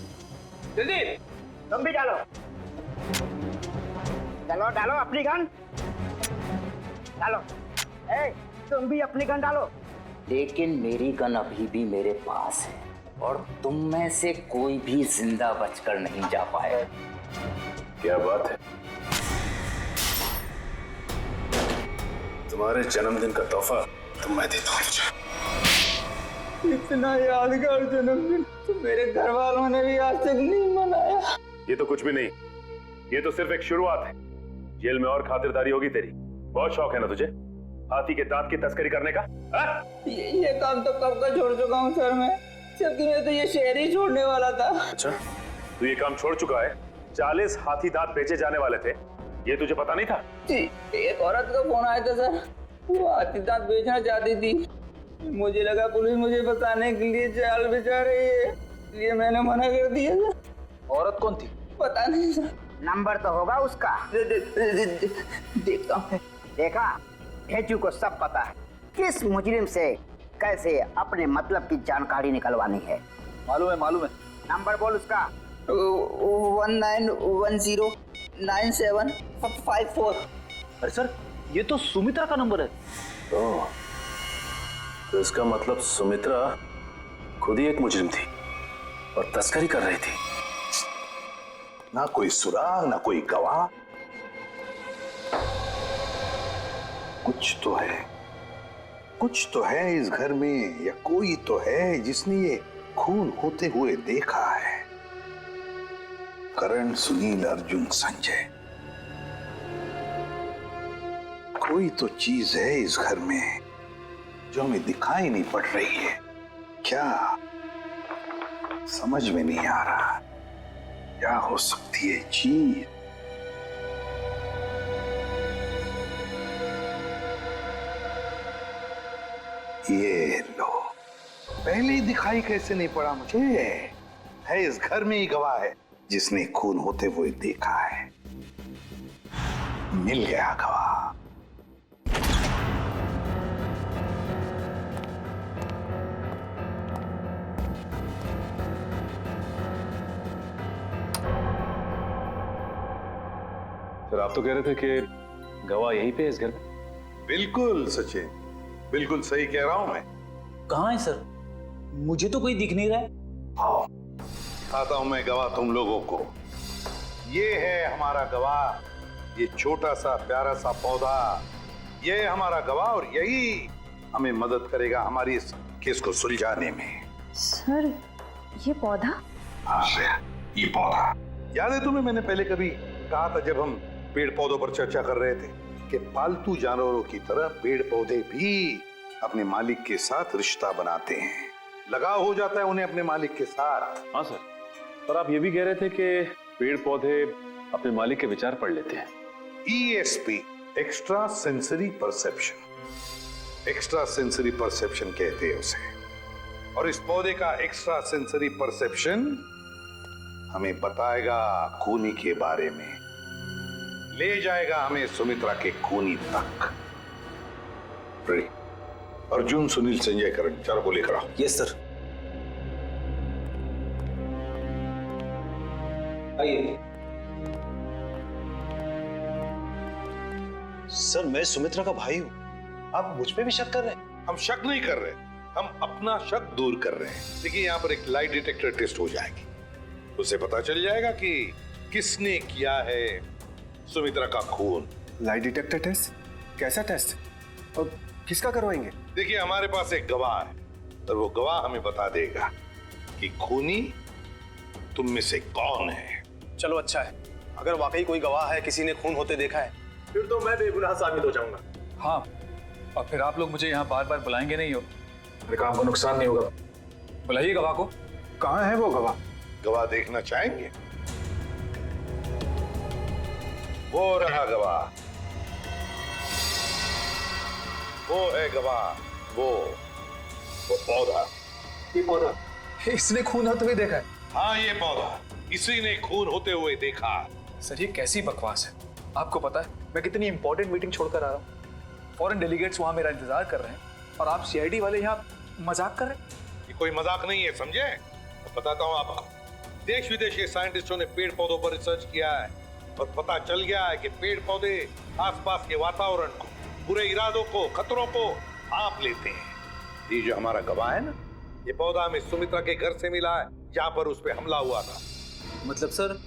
जल्दी। तुम भी डालो। चलो डालो अपनी गन। डालो। ए, तुम भी अपनी गन डालो। लेकिन मेरी गन अभी भी मेरे पास है और तुम में से कोई भी जिंदा बचकर नहीं जा पाए। क्या बात है? तुम्हारे जन्मदिन का तोहफा तो मैं देता हूँ तुझे। इतना यादगार जन्मदिन तो मेरे घर वालों ने भी आज तक नहीं मनाया। ये तो कुछ भी नहीं, ये तो सिर्फ एक शुरुआत है। जेल में और खातिरदारी होगी तेरी। बहुत शौक है ना तुझे हाथी के दांत की तस्करी करने का? ये काम तो कब का छोड़ चुका हूँ सर मैं, जबकि मैं तो ये शहर ही छोड़ने वाला था। अच्छा, तू ये काम छोड़ चुका है? 40 हाथी दांत बेचे जाने वाले थे, ये तुझे पता नहीं था? जी, एक औरत का फोन आया था सर, वो हाथी दांत बेचना चाहती थी। मुझे लगा पुलिस मुझे बताने के लिए जाल बिछा रही है, इसलिए मैंने मना कर दिया सर। औरत कौन थी? पता नहीं सर। नंबर तो होगा उसका। देखता हूँ। देखा, भेजू को सब पता है किस मुजरिम से कैसे अपने मतलब की जानकारी निकलवानी है। मालूम है, मालूम है। नंबर बोल उसका। 19109754। अरे सर, ये तो सुमित्रा का नंबर है। तो इसका मतलब सुमित्रा खुद ही एक मुजरिम थी और तस्करी कर रही थी। ना कोई सुराग, ना कोई गवाह। कुछ तो है, कुछ तो है इस घर में, या कोई तो है जिसने ये खून होते हुए देखा है। करण, सुनील, अर्जुन, संजय, कोई तो चीज है इस घर में जो हमें दिखाई नहीं पड़ रही है। क्या समझ में नहीं आ रहा, क्या हो सकती है चीज? ये लो, पहले ही दिखाई कैसे नहीं पड़ा मुझे? है इस घर में ही गवाह है जिसने खून होते हुए देखा है। मिल गया गवाह। सर, आप तो कह रहे थे कि गवाह यहीं पे है इस घर में। बिल्कुल सचिन, बिल्कुल सही कह रहा हूं मैं। कहाँ है सर? मुझे तो कोई दिख नहीं रहा है। हाँ, दिखाता हूं मैं गवाह तुम लोगों को। ये है हमारा गवाह, ये छोटा सा प्यारा सा पौधा, ये है हमारा गवाह और यही हमें मदद करेगा हमारी इस केस को सुलझाने में। सर, ये पौधा? हाँ, ये पौधा याद है तुम्हें? मैंने पहले कभी कहा था जब हम पेड़ पौधों पर चर्चा कर रहे थे कि पालतू जानवरों की तरह पेड़ पौधे भी अपने मालिक के साथ रिश्ता बनाते हैं, लगाव हो जाता है उन्हें अपने मालिक के साथ। हाँ सर, पर आप ये भी कह रहे थे कि पेड़ पौधे अपने मालिक के विचार पढ़ लेते हैं। ESP, extra sensory perception, extra sensory perception कहते हैं उसे। और इस पौधे का एक्स्ट्रा सेंसरी परसेप्शन हमें बताएगा खूनी के बारे में, ले जाएगा हमें सुमित्रा के खूनी तक। रेडी? अर्जुन, सुनील, संजय, करण, चारों को लेकर आओ। Yes sir. आइए। सर, मैं सुमित्रा का भाई हूं, आप मुझ पे भी शक कर रहे हैं? हम शक नहीं कर रहे, हम अपना शक दूर कर रहे हैं। देखिए, यहाँ पर एक लाई डिटेक्टर टेस्ट हो जाएगी, उसे पता चल जाएगा कि किसने किया है सुमित्रा का खून। Lie detector test? कैसा टेस्ट और किसका करवाएंगे? देखिए, हमारे पास एक गवाह है और वो गवाह हमें बता देगा कि खूनी तुम में से कौन है। चलो अच्छा है, अगर वाकई कोई गवाह है, किसी ने खून होते देखा है, फिर तो मैं बेगुनाह साबित हो जाऊंगा। हाँ, और फिर आप लोग मुझे यहाँ बार बार बुलाएंगे नहीं हो, मेरे काम को नुकसान नहीं होगा। बुलाइए गवाह को। कहाँ है वो गवाह? गवाह देखना चाहेंगे? वो रहा गवाह, वो है गवाह, वो पौधा। ये पौधा, इसने खून होते हुए देखा है? हाँ, ये पौधा इसी ने खून होते हुए देखा। सर, ये कैसी बकवास है? आपको पता है मैं कितनी इंपॉर्टेंट मीटिंग छोड़कर आ रहा हूँ, फॉरेन डेलीगेट्स वहां मेरा इंतजार कर रहे हैं और आप CID वाले यहाँ मजाक कर रहे हैं? ये कोई मजाक नहीं है, समझे? बताता हूँ आपको। देश विदेश के साइंटिस्टों ने पेड़ पौधों पर रिसर्च किया है और पता चल गया है कि पेड़ पौधे आसपास के वातावरण को, बुरे इरादों को, खतरों को भांप लेते हैं। ये जो हमारा गवाह है ना, ये पौधा हमें सुमित्रा के घर से मिला है जहाँ पर उस पे हमला हुआ था। मतलब सर,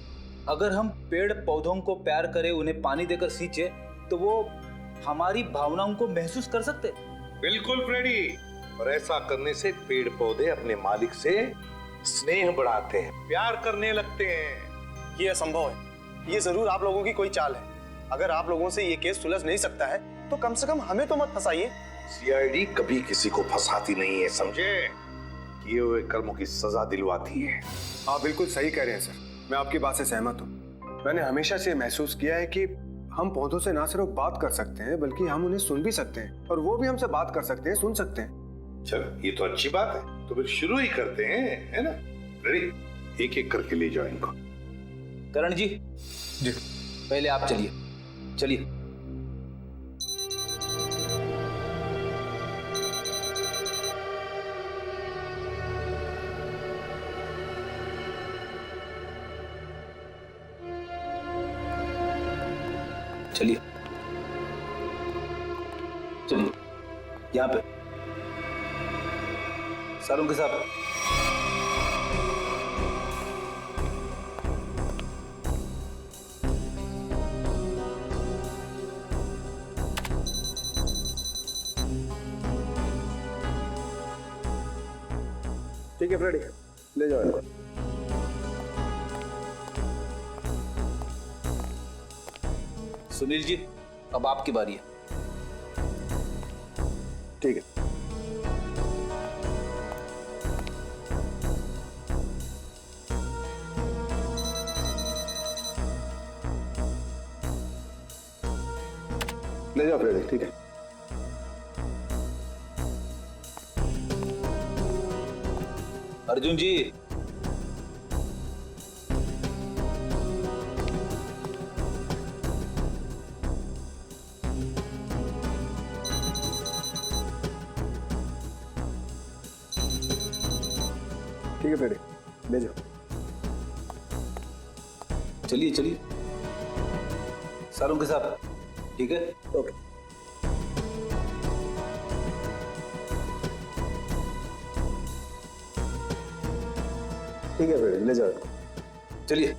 अगर हम पेड़ पौधों को प्यार करें, उन्हें पानी देकर सींचे, तो वो हमारी भावनाओं को महसूस कर सकते। बिल्कुल फ्रेडी, और ऐसा करने से पेड़ पौधे अपने मालिक से स्नेह बढ़ाते हैं, प्यार करने लगते हैं। ये असंभव है। ये जरूर आप लोगों की कोई चाल है। अगर आप लोगों से ये केस सुलझ नहीं सकता है तो कम से कम हमें तो मत फंसाइए। सीआईडी कभी किसी को फंसाती नहीं है, समझे? किए हुए कर्मों की सजा दिलवाती है। आप बिल्कुल सही कह रहे हैं सर, मैं आपकी बात से सहमत हूँ। मैंने हमेशा से महसूस किया है कि हम पौधों से ना सिर्फ बात कर सकते हैं बल्कि हम उन्हें सुन भी सकते हैं, और वो भी हमसे बात कर सकते हैं, सुन सकते हैं। चलो ये तो अच्छी बात है, तो फिर शुरू ही करते हैं, है ना? रेडी? एक एक करके ले जाओ इनको। करण जी, पहले आप चलिए। चलिए। चलिए चलिए, यहाँ पे सारों के साथ। ठीक है फ्रेडी, ले जाओ इनको। सुनील जी, अब आपकी बारी है। ठीक है। ले जाओ फ्रेडी, ठीक है। अर्जुन जी, ठीक है फ्रेडी, ले जाओ। चलिए चलिए, सारों के साथ। ठीक है, ओके। ठीक है फ्रेडी, ले जाओ। चलिए।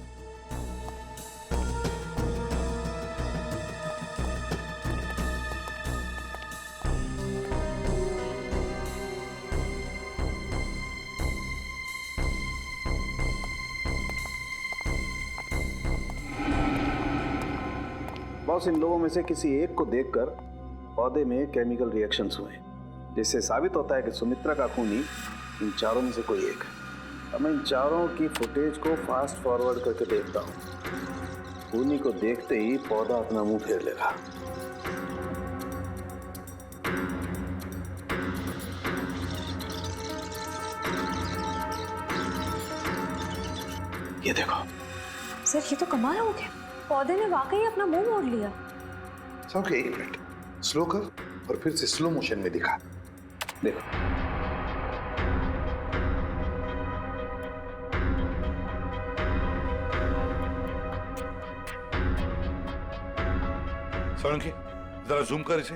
बॉस, इन लोगों में से किसी एक को देखकर पौधे में केमिकल रिएक्शंस हुए, जिससे साबित होता है कि सुमित्रा का खूनी इन चारों में से कोई एक है। अब मैं इन चारों की फुटेज को फास्ट फॉरवर्ड करके देखता हूँ। खूनी को देखते ही पौधा अपना मुंह फेर लेगा। ये देखो सर, ये तो कमाल हो गया, पौधे ने वाकई अपना मुंह मोड़ लिया। ओके, एक मिनट, स्लो कर और फिर से स्लो मोशन में दिखा। देखो, सोलंकी, जरा जूम कर इसे।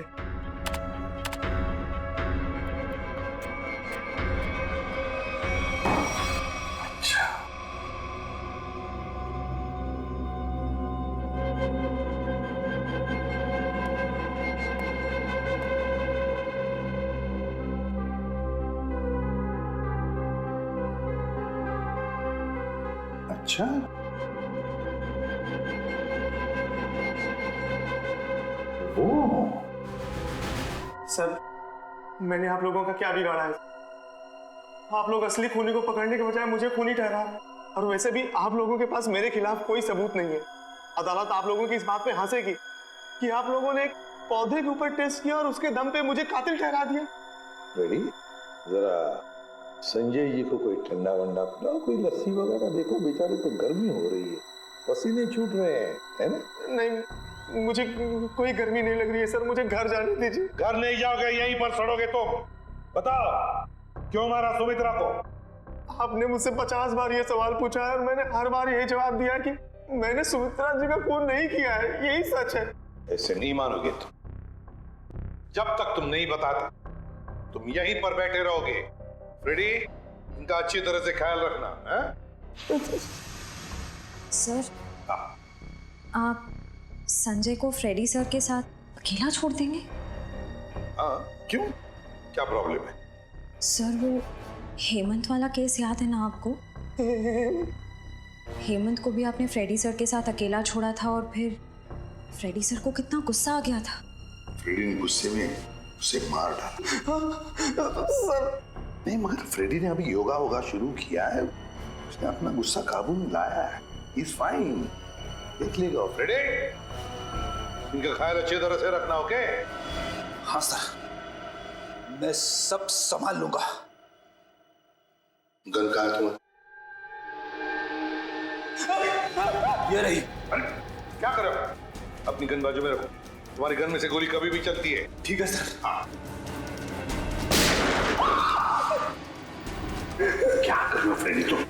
अच्छा, अच्छा, सर, मैंने आप लोगों का क्या बिगाड़ा है? आप लोग असली खूनी को पकड़ने के बजाय मुझे खूनी ठहरा रहे हैं। और वैसे भी आप लोगों के पास मेरे खिलाफ कोई सबूत नहीं है। अदालत आप लोगों की इस बात पे हंसेगी कि आप लोगों ने एक पौधे के ऊपर टेस्ट किया और उसके दम पे मुझे कातिल ठहरा दिया। रेडी? जरा संजय जी को कोई ठंडा वंडा पिलाओ, कोई लस्सी वगैरह। देखो बेचारे तो गर्मी हो रही है, पसीने छूट रहे हैं, है ना? नहीं, मुझे कोई गर्मी नहीं लग रही है सर, मुझे घर जाने दीजिए। घर नहीं जाओगे, यहीं पर सड़ोगे तुम। बताओ, क्यों मारा सुमित्रा को? आपने मुझसे 50 बार ये सवाल पूछा है और मैंने हर बार यही जवाब दिया कि मैंने सुमित्रा जी का खून नहीं किया है, यही सच है। ऐसे नहीं मानोगे तुम। जब तक तुम नहीं बताते तुम यहीं पर बैठे रहोगे। फ्रेडी, इनका अच्छी तरह से ख्याल रखना है? सर, आप संजय को फ्रेडी सर के साथ अकेला छोड़ देंगे? हाँ, क्यों? क्या प्रॉब्लम है? सर वो हेमंत वाला केस याद है ना आपको? हेमंत को भी आपने फ्रेडी सर के साथ अकेला छोड़ा था और फिर फ्रेडी सर को कितना गुस्सा आ गया था। फ्रेडी ने गुस्से में उसे मार डाला। सर नहीं, मगर फ्रेडी ने अभी योगा वोगा शुरू किया है, उसने अपना गुस्सा काबू में लाया है। He's fine. देख लेगा फ्रेडी। इनका ख्याल अच्छी तरह से रखना, ओके? हाँ सर, मैं सब संभाल लूंगा। गन कहाँ है तुम्हारी? ये रही। अरे क्या कर रहे हो? अपनी गन बाजू में रखो, तुम्हारी गन में से गोली कभी भी चलती है। ठीक है सर। हाँ। क्या कर रहे हो फ्रेडी तुम?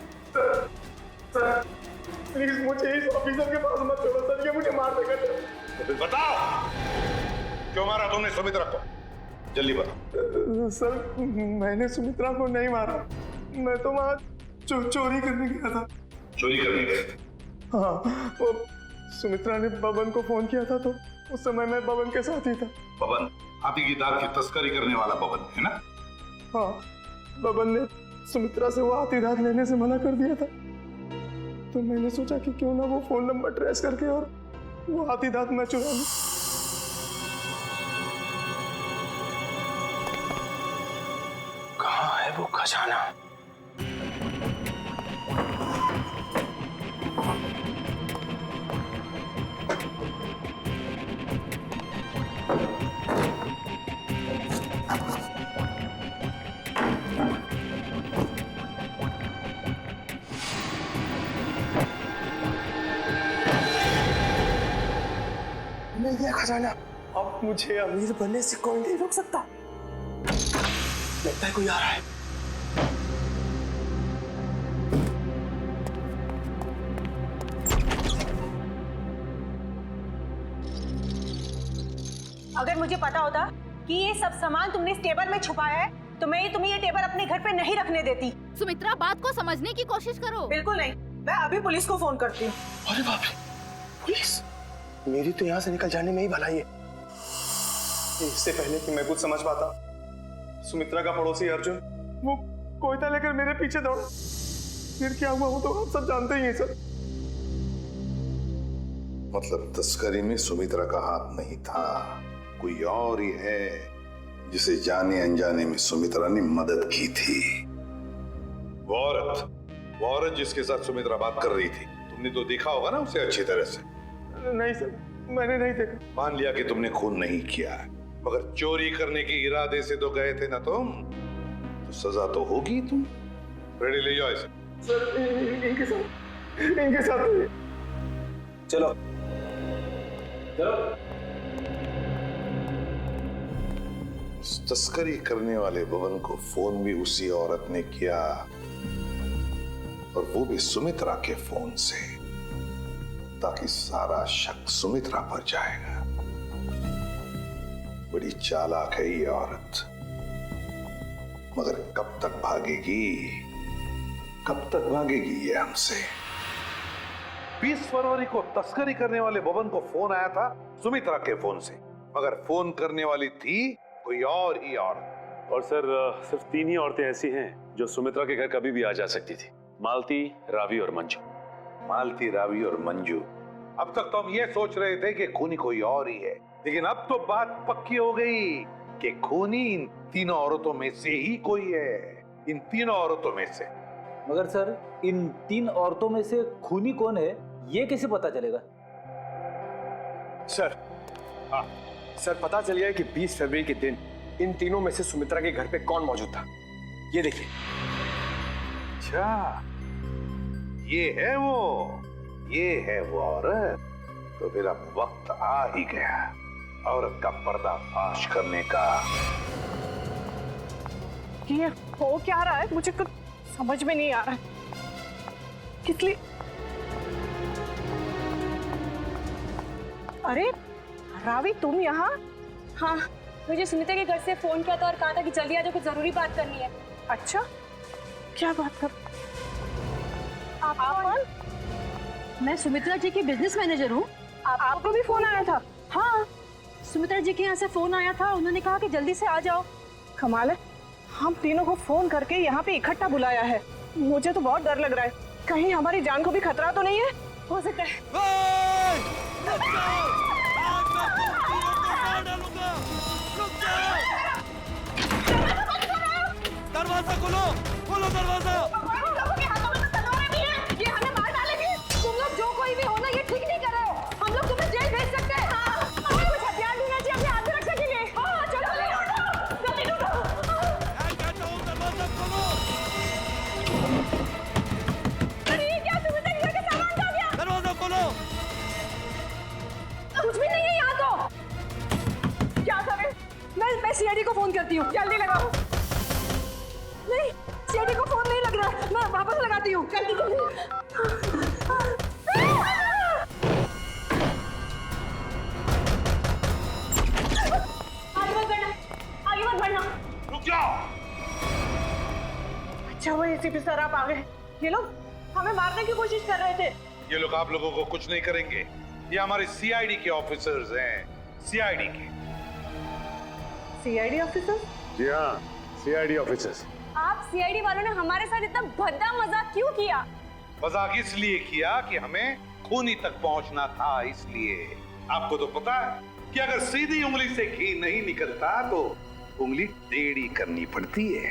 प्लीज मुझे इस ऑफिसर के पास मत छोड़ो सर, ये मुझे मार देगा। तो फिर बताओ क्यों मारा तुमने सुमित्रा को? जल्दी बताओ। सर मैंने सुमित्रा को नहीं मारा, मैं तो वहाँ चोरी करने गया था। चोरी करने गए? हाँ, वो सुमित्रा ने बबन को फोन किया था तो उस समय मैं बबन के साथ ही था। बबन हाथी की दाल की तस्करी करने वाला बबन है ना? हाँ, बबन ने सुमित्रा से वो हाथी दांत लेने से मना कर दिया था, तो मैंने सोचा कि क्यों ना वो फोन नंबर ट्रेस करके और वो हाथी दांत मैं चुरा लूं। कहाँ है वो खजाना? मिल गया खजाना। अब मुझे अमीर बनने से कोई नहीं रोक सकता। लगता है कोई आ रहा है। अगर मुझे पता होता कि ये सब सामान तुमने इस टेबल में छुपाया है तो मैं तुम्हें ये टेबल अपने घर पे नहीं रखने देती। सुमित्रा, बात को समझने की कोशिश करो। बिल्कुल नहीं, मैं अभी पुलिस को फोन करती हूँ। अरे बाप रे, पुलिस? मेरी तो यहाँ से निकल जाने में ही भलाई है। इससे पहले कि मैं कुछ समझ पाता, सुमित्रा का पड़ोसी अर्जुन वो कोयता लेकर मेरे पीछे दौड़ा। फिर क्या हुआ वो तो आप सब जानते ही हैं सर। मतलब तस्करी में सुमित्रा का हाथ नहीं था, कोई और ही है जिसे जाने अनजाने में सुमित्रा ने मदद की थी। वो औरत जिसके साथ सुमित्रा बात कर रही थी, तुमने तो देखा होगा ना उसे अच्छी तरह से? नहीं सर, मैंने नहीं देखा। मान लिया कि तुमने खून नहीं किया, मगर चोरी करने के इरादे से तो गए थे ना तुम, तो सजा तो होगी। तुम रेडी ले जाओ इसे। सर इनके साथ चलो चलो। तस्करी करने वाले बबन को फोन भी उसी औरत ने किया, और वो भी सुमित्रा के फोन से, ताकि सारा शक सुमित्रा पर जाएगा। बड़ी चालाक है ये औरत, मगर कब तक भागेगी ये हमसे। 20 फरवरी को तस्करी करने वाले बबन को फोन आया था सुमित्रा के फोन से, मगर फोन करने वाली थी कोई और ही औरत। और सर सिर्फ 3 ही औरतें ऐसी हैं जो सुमित्रा के घर कभी भी आ जा सकती थी। मालती, रावी और मंजू। मालती, रावी और मंजू। अब तक तो हम ये सोच रहे थे कि खूनी कोई और ही है, लेकिन अब तो बात पक्की हो गई कि खूनी इन तीनों औरतों में से ही कोई है। इन तीनों औरतों में से। मगर सर इन 3 औरतों में से खूनी कौन है ये कैसे पता चलेगा? सर, हाँ सर, पता चल गया कि 20 फरवरी के दिन इन तीनों में से सुमित्रा के घर पे कौन मौजूद था। ये देखिए। अच्छा, ये है वो औरत। तो फिर अब वक्त आ ही गया औरत का पर्दाफाश करने का। ये हो क्या रहा है, मुझे कुछ समझ में नहीं आ रहा है। किस लिए? अरे रावी, तुम यहाँ? हाँ, मुझे सुमित्रा के घर से फोन किया था और कहा था कि जल्दी आ जाओ, कुछ जरूरी बात करनी है। अच्छा, क्या बात कर? आप कौन? मैं सुमित्रा जी की बिजनेस मैनेजर हूँ। आपको भी फोन आया था? हाँ, सुमित्रा जी के यहाँ से फोन आया था, उन्होंने कहा कि जल्दी से आ जाओ। कमाल है, हम तीनों को फोन करके यहाँ पे इकट्ठा बुलाया है। मुझे तो बहुत डर लग रहा है, कहीं हमारी जान को भी खतरा तो नहीं है? हो सकता है। दरवाजा खोलो, खोलो दरवाजा। ये हमें मार डालेंगे। तुम लोग जो कोई भी हो ना, ये ठीक नहीं कर रहे हो। हम लोग तुम्हें जेल भेज सकते हैं। हमें कुछ हथियार ढूंढना चाहिए अपनी आत्मरक्षा के लिए। हाँ, चलो जल्दी ढूंढो। दरवाजा खोलो। अरे ये क्या, सुमित्रा जी का सामान कहाँ गया? दरवाजा खोलो। कुछ भी नहीं है यहाँ तो। क्या करें? मैं सीआईडी को फोन करती हूँ, जल्दी लगाओ। नहीं, सीआईडी को फोन नहीं लग रहा है, मैं वापस लगाती हूँ। जल्दी जल्दी। आगे मत बढ़ना, आगे मत बढ़ना। रुक जाओ। अच्छा वो एसीपी सर आप आ गए। ये लोग हमें मारने की कोशिश कर रहे थे। ये लोग आप लोगों को कुछ नहीं करेंगे। ये हमारे सीआईडी के ऑफिसर्स हैं, सीआईडी के। CID officer? जी हाँ, सीआईडी ऑफिसर्स। आप सीआईडी वालों ने हमारे साथ इतना भद्दा मजाक क्यों किया? मजाक इसलिए किया कि हमें खूनी तक पहुंचना था, इसलिए। आपको तो पता है कि अगर सीधी उंगली से घी नहीं निकलता तो उंगली टेढ़ी करनी पड़ती है।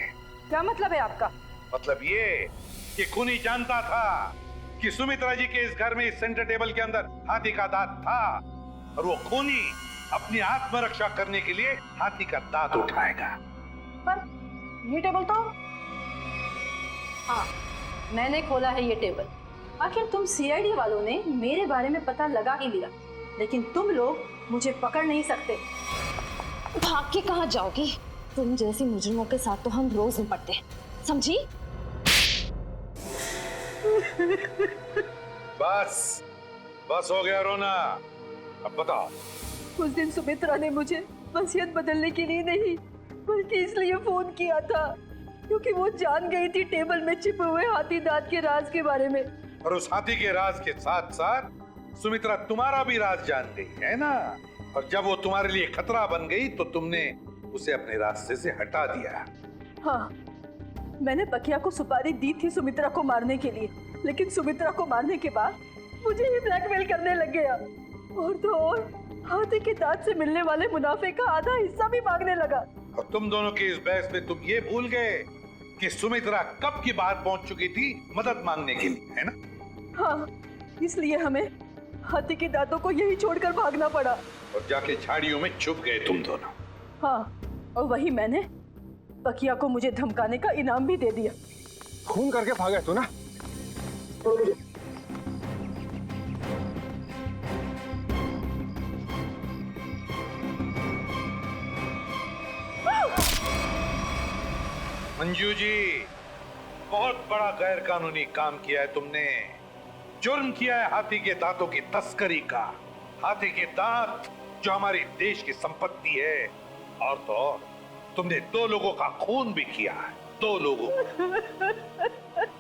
क्या मतलब है आपका? मतलब ये कि खूनी जानता था कि सुमित्रा जी के इस घर में, इस सेंटर टेबल के अंदर हाथी का दांत था, और वो खूनी अपनी आत्मरक्षा करने के लिए हाथी का दांत उठाएगा। पर ये टेबल तो, हाँ मैंने खोला है ये टेबल। आखिर तुम सीआईडी वालों ने मेरे बारे में पता लगा ही लिया, लेकिन तुम लोग मुझे पकड़ नहीं सकते। भाग के कहाँ जाओगी? तुम जैसी मुजरिमों के साथ तो हम रोज निपटते हैं, समझी? बस बस हो गया रोना। अब बताओ। उस दिन सुमित्रा ने मुझे वसीयत बदलने के लिए नहीं, बल्कि इसलिए फोन किया था क्योंकि वो जान गई थी टेबल में छिपे हुए हाथी दांत के राज के बारे में। और उस हाथी के राज के साथ साथ सुमित्रा तुम्हारा भी राज जान गई है ना। और जब वो तुम्हारे लिए खतरा बन गई तो तुमने उसे अपने रास्ते से हटा दिया। हाँ, मैंने बकिया को सुपारी दी थी सुमित्रा को मारने के लिए, लेकिन सुमित्रा को मारने के बाद मुझे ही ब्लैकमेल करने लग गया। और तो और हाथी के दांत से मिलने वाले मुनाफे का आधा हिस्सा भी मांगने लगा। और तुम दोनों की इस बहस में तुम ये भूल गए कि सुमित्रा कब की बात पहुंच चुकी थी मदद मांगने के लिए, है ना? हाँ, इसलिए हमें हाथी के दांतों को यही छोड़कर भागना पड़ा। और जाके झाड़ियों में छुप गए तुम दोनों। हाँ, और वही मैंने बकिया को मुझे धमकाने का इनाम भी दे दिया। खून करके भागे तू ना। मंजू जी, बहुत बड़ा गैर कानूनी काम किया है तुमने। जुर्म किया है हाथी के दांतों की तस्करी का। हाथी के दांत जो हमारे देश की संपत्ति है, और तो और तुमने 2 लोगों का खून भी किया है, 2 लोगों।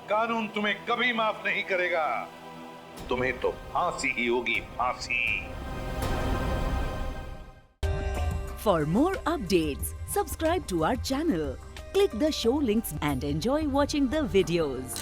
कानून तुम्हें कभी माफ नहीं करेगा। तुम्हें तो फांसी ही होगी, फांसी। For more updates, subscribe to our channel, click the show links and enjoy watching the videos.